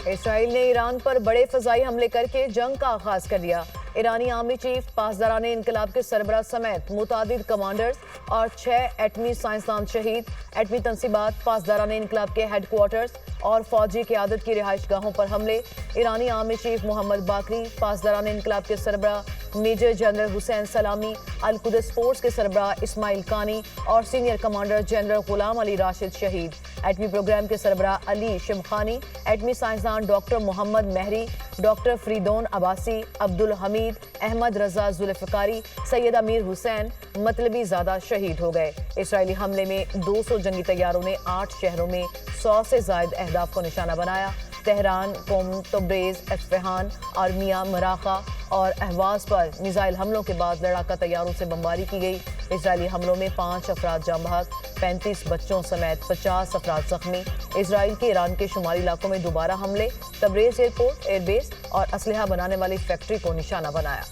اسرائیل نے ایران پر بڑے فضائی حملے کر کے جنگ کا آغاز کر دیا۔ ایرانی آرمی چیف، پاسداران انقلاب کے سربراہ سمیت متعدد کمانڈرز اور 6 ایٹمی سائنسدان شہید۔ ایٹمی تنصیبات، پاسداران انقلاب کے ہیڈ کوارٹرز اور فوجی قیادت کی رہائش گاہوں پر حملے۔ ایرانی آرمی چیف محمد باقری، پاسداران انقلاب کے سربراہ میجر جنرل حسین سلامی، القدس فورس کے سربراہ اسماعیل قانی اور سینئر کمانڈر جنرل غلام علی راشد شہید۔ ایٹمی پروگرام کے سربراہ علی شمخانی، ایٹمی سائنسدان ڈاکٹر محمد مہری، ڈاکٹر فریدون عباسی، عبدالحمید احمد رضا ذوالفقاری، سید امیر حسین مطلبی زادہ شہید ہو گئے۔ اسرائیلی حملے میں 200 جنگی طیاروں نے 8 شہروں میں 100 سے زائد اہداف کو نشانہ بنایا۔ تہران، قم، تبریز، اصفہان، ارمیا، مراغہ اور اہواز پر میزائل حملوں کے بعد لڑاکا طیاروں سے بمباری کی گئی۔ اسرائیلی حملوں میں 5 افراد جاں بحق، 35 بچوں سمیت 50 افراد زخمی۔ اسرائیل کے ایران کے شمالی علاقوں میں دوبارہ حملے، تبریز ایئرپورٹ، ایئر بیس اور اسلحہ بنانے والی فیکٹری کو نشانہ بنایا۔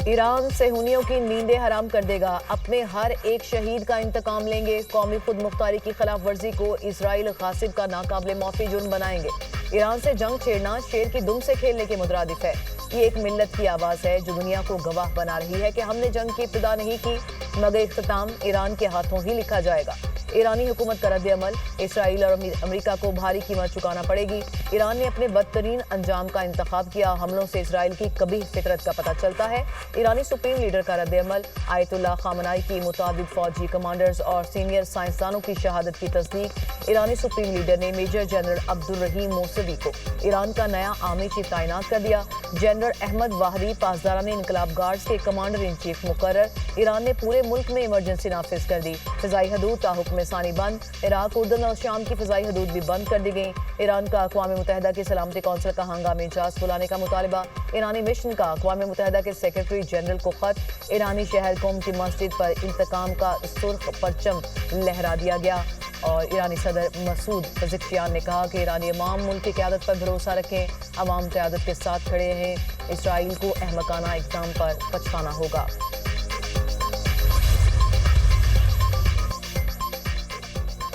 ایران صہیونیوں کی نیندیں حرام کر دے گا، اپنے ہر ایک شہید کا انتقام لیں گے۔ قومی خود مختاری کی خلاف ورزی کو اسرائیل غاصب کا ناقابل معافی جرم بنائیں گے۔ ایران سے جنگ چھیڑنا شیر کی دم سے کھیلنے کے مترادف ہے۔ یہ ایک ملت کی آواز ہے جو دنیا کو گواہ بنا رہی ہے کہ ہم نے جنگ کی ابتدا نہیں کی مگر اختتام ایران کے ہاتھوں ہی لکھا جائے گا۔ ایرانی حکومت کا رد عمل، اسرائیل اور امریکہ کو بھاری قیمت چکانا پڑے گی۔ ایران نے اپنے بدترین انجام کا انتخاب کیا۔ حملوں سے اسرائیل کی قبیح فطرت کا پتہ چلتا ہے۔ ایرانی سپریم لیڈر کا رد عمل، آیت اللہ خامنائی کی متعدد فوجی کمانڈرز اور سینئر سائنسدانوں کی شہادت کی تصدیق۔ ایرانی سپریم لیڈر نے میجر جنرل عبدالرحیم موسوی کو ایران کا نیا آرمی چیف تعینات کر دیا۔ جنرل احمد واحدی پاسداران انقلاب گارڈز کے کمانڈر ان چیف مقرر۔ ایران نے پورے ملک میں ایمرجنسی نافذ کر دی۔ فضائی حدود تا حکم ثانی بند۔ عراق، اردن اور شام کی فضائی حدود بھی بند کر دی گئیں۔ ایران کا اقوام متحدہ کی سلامتی کونسل کا ہنگامی اجلاس بلانے کا مطالبہ۔ ایرانی مشن کا اقوام متحدہ کے سیکرٹری جنرل کو خط۔ ایرانی شہر قم کی مسجد پر انتقام کا سرخ پرچم لہرا دیا گیا۔ اور ایرانی صدر مسعود پزشکیان نے کہا کہ ایرانی عوام ملک کی قیادت پر بھروسہ رکھیں، عوام قیادت کے ساتھ کھڑے ہیں، اسرائیل کو احمقانہ اقدام پر پچھتانا ہوگا۔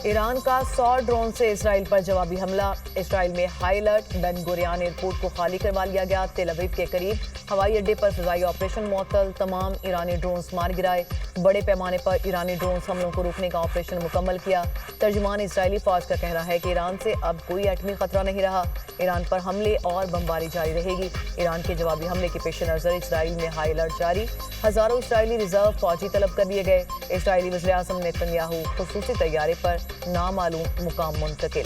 ایران کا 100 ڈرون سے اسرائیل پر جوابی حملہ۔ اسرائیل میں ہائی الرٹ، بن گوریان ایئرپورٹ کو خالی کروا لیا گیا۔ تل ابیب کے قریب ہوائی اڈے پر فضائی آپریشن معطل، تمام ایرانی ڈرونز مار گرائے۔ بڑے پیمانے پر ایرانی ڈرونز حملوں کو روکنے کا آپریشن مکمل کیا۔ ترجمان اسرائیلی فوج کا کہنا ہے کہ ایران سے اب کوئی ایٹمی خطرہ نہیں رہا۔ ایران پر حملے اور بمباری جاری رہے گی۔ ایران کے جوابی حملے کے پیش نظر اسرائیل میں ہائی الرٹ جاری، ہزاروں اسرائیلی ریزرو فوجی طلب کر لیے گئے۔ اسرائیلی وزیر اعظم نیتن یاہو خصوصی طیارے پر نامعلوم مقام منتقل۔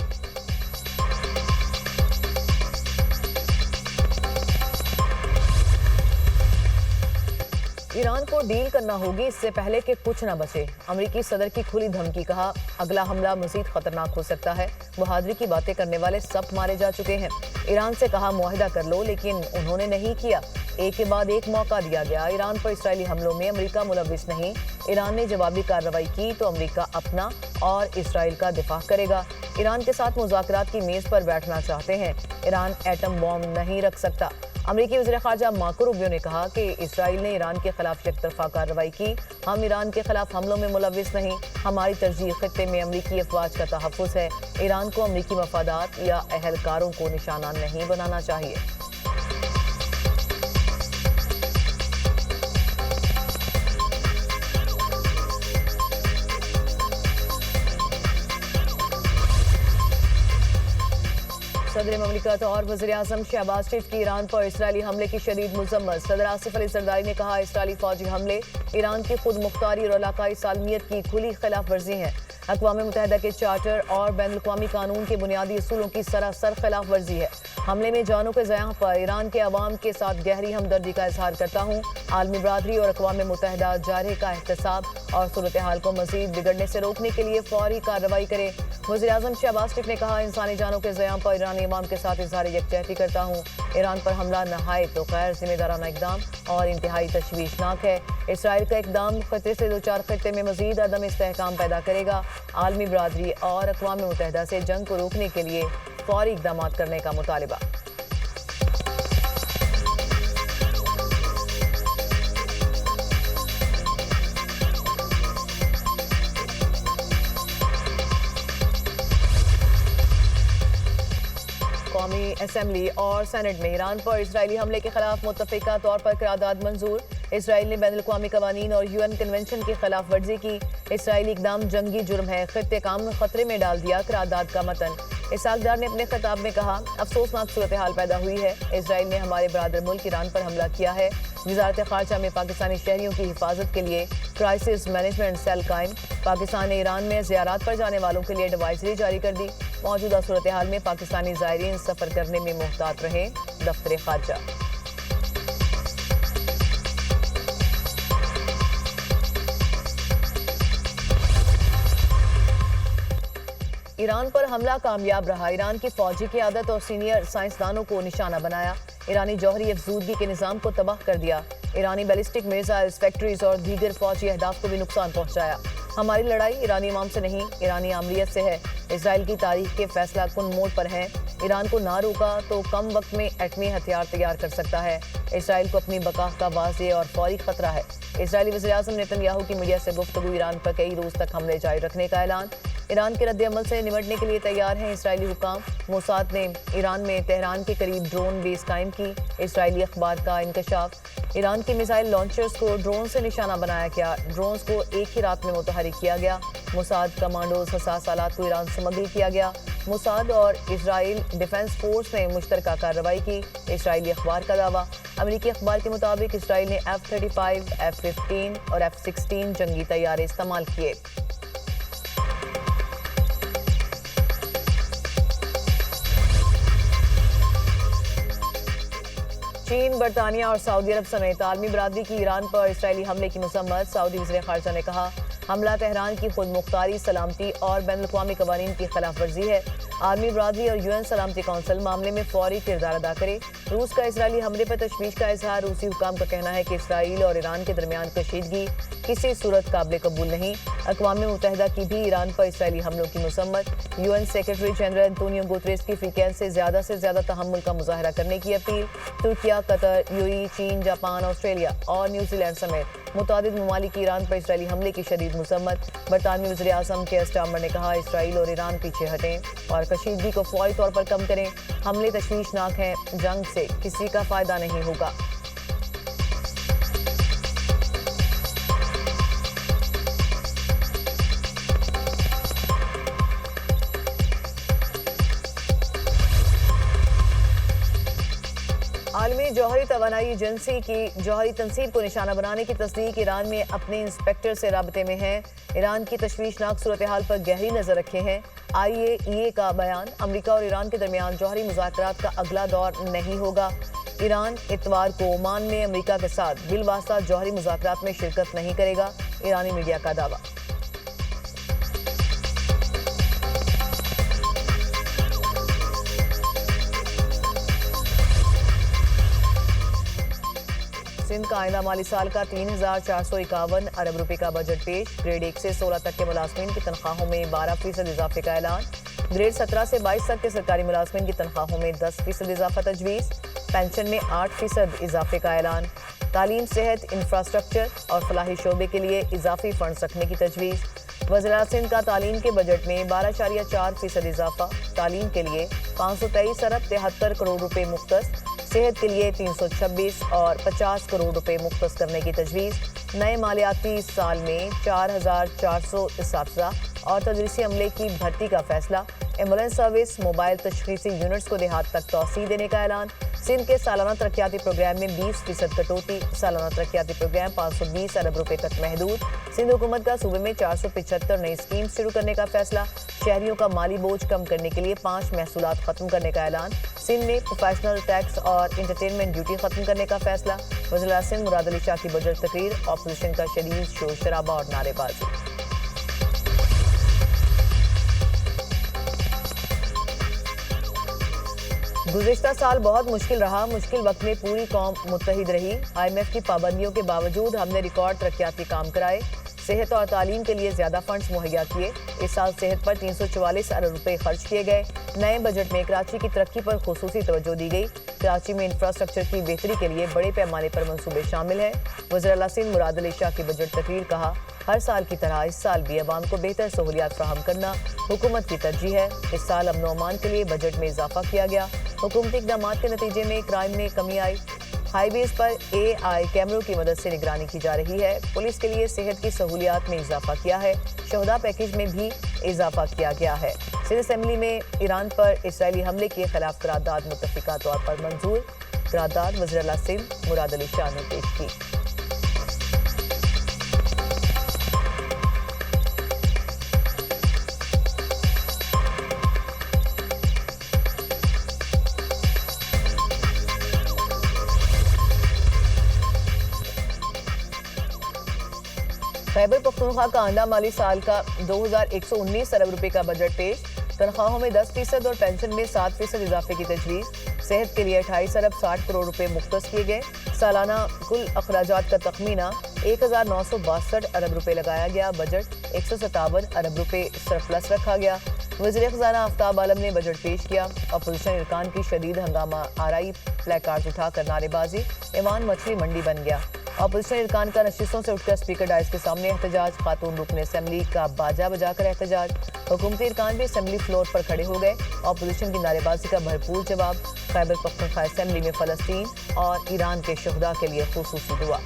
ایران کو ڈیل کرنا ہوگی اس سے پہلے کہ کچھ نہ بچے۔ امریکی صدر کی کھلی دھمکی، کہا اگلا حملہ مزید خطرناک ہو سکتا ہے۔ بہادری کی باتیں کرنے والے سب مارے جا چکے ہیں۔ ایران سے کہا معاہدہ کر لو، لیکن انہوں نے نہیں کیا۔ ایک کے بعد ایک موقع دیا گیا۔ ایران پر اسرائیلی حملوں میں امریکہ ملوث نہیں۔ ایران نے جوابی کارروائی کی تو امریکہ اپنا اور اسرائیل کا دفاع کرے گا۔ ایران کے ساتھ مذاکرات کی میز پر بیٹھنا چاہتے ہیں۔ ایران ایٹم بم نہیں رکھ سکتا۔ امریکی وزیر خارجہ مارکو روبیو نے کہا کہ اسرائیل نے ایران کے خلاف یک طرفہ کارروائی کی۔ ہم ایران کے خلاف حملوں میں ملوث نہیں۔ ہماری ترجیح خطے میں امریکی افواج کا تحفظ ہے۔ ایران کو امریکی مفادات یا اہلکاروں کو نشانہ نہیں بنانا چاہیے۔ صدر مملکت اور وزیر اعظم شہباز شریف کی ایران پر اسرائیلی حملے کی شدید مذمت۔ صدر آصف علی زرداری نے کہا اسرائیلی فوجی حملے ایران کی خود مختاری اور علاقائی سالمیت کی کھلی خلاف ورزی ہیں، اقوام متحدہ کے چارٹر اور بین الاقوامی قانون کے بنیادی اصولوں کی سراسر خلاف ورزی ہے۔ حملے میں جانوں کے ضیاع پر ایران کے عوام کے ساتھ گہری ہمدردی کا اظہار کرتا ہوں۔ عالمی برادری اور اقوام متحدہ جارحے کا احتساب اور صورتحال کو مزید بگڑنے سے روکنے کے لیے فوری کارروائی کرے۔ وزیر اعظم شہباز شریف نے کہا انسانی جانوں کے ضیاع پر ایرانی عوام کے ساتھ اظہار یکجہتی کرتا ہوں۔ ایران پر حملہ نہایت و غیر ذمہ دارانہ اقدام اور انتہائی تشویشناک ہے۔ اسرائیل کا اقدام خطے سے دوچار خطے میں مزید عدم استحکام پیدا کرے گا۔ عالمی برادری اور اقوام متحدہ سے جنگ کو روکنے کے لیے فوری اقدامات کرنے کا مطالبہ۔ اسمبلی اور سینٹ میں ایران پر اسرائیلی حملے کے خلاف متفقہ طور پر قرارداد منظور۔ اسرائیل نے بین الاقوامی قوانین اور UN کنونشن کی خلاف ورزی کی۔ اسرائیلی اقدام جنگی جرم ہے، خطے کا امن خطرے میں ڈال دیا قرارداد کا متن۔ اسحاق ڈار نے اپنے خطاب میں کہا، افسوسناک صورتحال پیدا ہوئی ہے، اسرائیل نے ہمارے برادر ملک ایران پر حملہ کیا ہے۔ وزارت خارجہ میں پاکستانی شہریوں کی حفاظت کے لیے کرائسس مینجمنٹ سیل قائم۔ پاکستان نے ایران میں زیارات پر جانے والوں کے لیے ایڈوائزری جاری کر دی۔ موجودہ صورتحال میں پاکستانی زائرین سفر کرنے میں محتاط رہیں، دفتر خارجہ۔ ایران پر حملہ کامیاب رہا، ایران کی فوجی قیادت اور سینئر سائنسدانوں کو نشانہ بنایا، ایرانی جوہری افزودگی کے نظام کو تباہ کر دیا، ایرانی بیلسٹک میزائلز فیکٹریز اور دیگر فوجی اہداف کو بھی نقصان پہنچایا۔ ہماری لڑائی ایرانی عوام سے نہیں، ایرانی آمریت سے ہے۔ اسرائیل کی تاریخ کے فیصلہ کن موڑ پر ہیں، ایران کو نہ روکا تو کم وقت میں ایٹمی ہتھیار تیار کر سکتا ہے۔ اسرائیل کو اپنی بقا کا واضح اور فوری خطرہ ہے۔ اسرائیلی وزیراعظم نیتن یاہو کی میڈیا سے گفتگو، ایران پر کئی روز تک حملے جاری رکھنے کا اعلان۔ ایران کے رد عمل سے نمٹنے کے لیے تیار ہیں اسرائیلی حکام۔ موساد نے ایران میں تہران کے قریب ڈرون بیس قائم کی۔ اسرائیلی اخبار کا انکشاف، ایران کی میزائل لانچرز کو ڈرون سے نشانہ بنایا گیا، ڈرونز کو ایک ہی رات میں متحرک کیا گیا۔ موساد کمانڈوز حساس آلات کو ایران سے اسمگل کیا گیا۔ موساد اور اسرائیل ڈیفنس فورس نے مشترکہ کارروائی کی۔ اسرائیلی اخبار کا دعویٰ، امریکی اخبار کے مطابق اسرائیل نے F-35، F-15 اور F-16 جنگی طیارے استعمال کیے۔ چین، برطانیہ اور سعودی عرب سمیت عالمی برادری کی ایران پر اسرائیلی حملے کی مذمت۔ سعودی وزیر خارجہ نے کہا، حملہ تہران کی خود مختاری، سلامتی اور بین الاقوامی قوانین کی خلاف ورزی ہے۔ عالمی برادری اور UN سلامتی کونسل معاملے میں فوری کردار ادا کرے۔ روس کا اسرائیلی حملے پر تشویش کا اظہار، روسی حکام کا کہنا ہے کہ اسرائیل اور ایران کے درمیان کشیدگی کسی صورت قابل قبول نہیں۔ اقوام متحدہ کی بھی ایران پر اسرائیلی حملوں کی مذمت۔ UN سیکرٹری جنرل انطونیو گوتریس کی فریقین سے زیادہ تحمل کا مظاہرہ کرنے کی اپیل۔ ترکیہ، قطر، UAE، چین، جاپان، آسٹریلیا اور نیوزی لینڈ سمیت متعدد ممالک کی ایران پر اسرائیلی حملے کی شدید مذمت۔ برطانوی وزیر اعظم کیئر سٹارمر نے کہا، اسرائیل اور ایران پیچھے ہٹیں اور کشیدگی کو فوری طور پر کم کریں۔ حملے تشویشناک ہیں، جنگ سے کسی کا فائدہ نہیں ہوگا۔ عالمی جوہری توانائی ایجنسی کی جوہری تنصیب کو نشانہ بنانے کی تصدیق، ایران میں اپنے انسپیکٹر سے رابطے میں ہے، ایران کی تشویشناک صورتحال پر گہری نظر رکھے ہیں۔ IAEA کا بیان، امریکہ اور ایران کے درمیان جوہری مذاکرات کا اگلا دور نہیں ہوگا۔ ایران اتوار کو عمان میں امریکہ کے ساتھ بالواسطہ جوہری مذاکرات میں شرکت نہیں کرے گا، ایرانی میڈیا کا دعویٰ۔ سندھ کا آئندہ مالی سال کا 3,451 ارب روپے کا بجٹ پیش، گریڈ 1 سے 16 تک کے ملازمین کی تنخواہوں میں 12% اضافے کا اعلان، گریڈ 17 سے 22 تک کے سرکاری ملازمین کی تنخواہوں میں 10% اضافہ تجویز، پینشن میں 8% اضافے کا اعلان، تعلیم، صحت، انفراسٹرکچر اور فلاحی شعبے کے لیے اضافی فنڈز رکھنے کی تجویز۔ وزارت سندھ کا تعلیم کے بجٹ میں 12.4% اضافہ، تعلیم کے لیے 523 ارب 73 کروڑ روپے مختص، صحت کے لیے 326 اور 50 کروڑ روپے مختص کرنے کی تجویز۔ نئے مالیاتی سال میں 4,400 اساتذہ اور تدریسی عملے کی بھرتی کا فیصلہ، ایمبولینس سروس، موبائل تشخیصی یونٹس کو دیہات تک توسیع دینے کا اعلان۔ سندھ کے سالانہ ترقیاتی پروگرام میں 20% کٹوتی، سالانہ ترقیاتی پروگرام 520 ارب روپے تک محدود۔ سندھ حکومت کا صوبے میں 475 نئی اسکیم شروع کرنے کا فیصلہ، شہریوں کا مالی بوجھ کم کرنے کے لیے 5 محصولات ختم کرنے کا اعلان۔ سندھ میں پروفیشنل ٹیکس اور انٹرٹینمنٹ ڈیوٹی ختم کرنے کا فیصلہ۔ وزیر سندھ مراد علی شاہ کی بجٹ تقریر، اپوزیشن کا شدید شور شرابہ اور نعرے بازی۔ گزشتہ سال بہت مشکل رہا، مشکل وقت میں پوری قوم متحد رہی، IMF کی پابندیوں کے باوجود ہم نے ریکارڈ ترقیاتی کام کرائے۔ صحت اور تعلیم کے لیے زیادہ فنڈز مہیا کیے۔ اس سال صحت پر 344 ارب روپے خرچ کیے گئے۔ نئے بجٹ میں کراچی کی ترقی پر خصوصی توجہ دی گئی۔ کراچی میں انفراسٹرکچر کی بہتری کے لیے بڑے پیمانے پر منصوبے شامل ہیں۔ وزیر اعلیٰ سندھ مراد علی شاہ کی بجٹ تقریر، کہا ہر سال کی طرح اس سال بھی عوام کو بہتر سہولیات فراہم کرنا حکومت کی ترجیح ہے۔ اس سال امن و امان کے لیے بجٹ میں اضافہ کیا گیا۔ حکومتی اقدامات کے نتیجے میں کرائم میں کمی آئی۔ ہائی ویز پر AI کیمروں کی مدد سے نگرانی کی جا رہی ہے۔ پولیس کے لیے صحت کی سہولیات میں اضافہ کیا ہے۔ شہداء پیکیج میں بھی اضافہ کیا گیا ہے۔ سندھ اسمبلی میں ایران پر اسرائیلی حملے کے خلاف قرارداد متفقہ طور پر منظور۔ قرارداد وزیر اعلیٰ سندھ مراد علی شاہ نے پیش کی۔ خیبر پختونخوا کا آئندہ مالی سال کا 2119 ارب روپے کا بجٹ پیش۔ تنخواہوں میں 10% اور پینشن میں 7% اضافے کی تجویز۔ صحت کے لیے 28 ارب 60 کروڑ روپے مختص کیے گئے۔ سالانہ کل اخراجات کا تخمینہ 1962 ارب روپے لگایا گیا۔ بجٹ 157 ارب روپے سرپلس رکھا گیا۔ وزیر خزانہ آفتاب عالم نے بجٹ پیش کیا۔ اپوزیشن ارکان کی شدید ہنگامہ آرائی، پلے کارڈز اٹھا کر نعرے بازی۔ ایوان مچھلی منڈی بن گیا۔ اپوزیشن ارکان کا نشستوں سے اٹھ کر اسپیکر ڈائز کے سامنے احتجاج۔ خاتون رکن اسمبلی کا باجا بجا کر احتجاج۔ حکومتی ارکان بھی اسمبلی فلور پر کھڑے ہو گئے۔ اپوزیشن کی نعرے بازی کا بھرپور جواب۔ خیبر پختونخوا اسمبلی میں فلسطین اور ایران کے شہداء کے لیے خصوصی دعا۔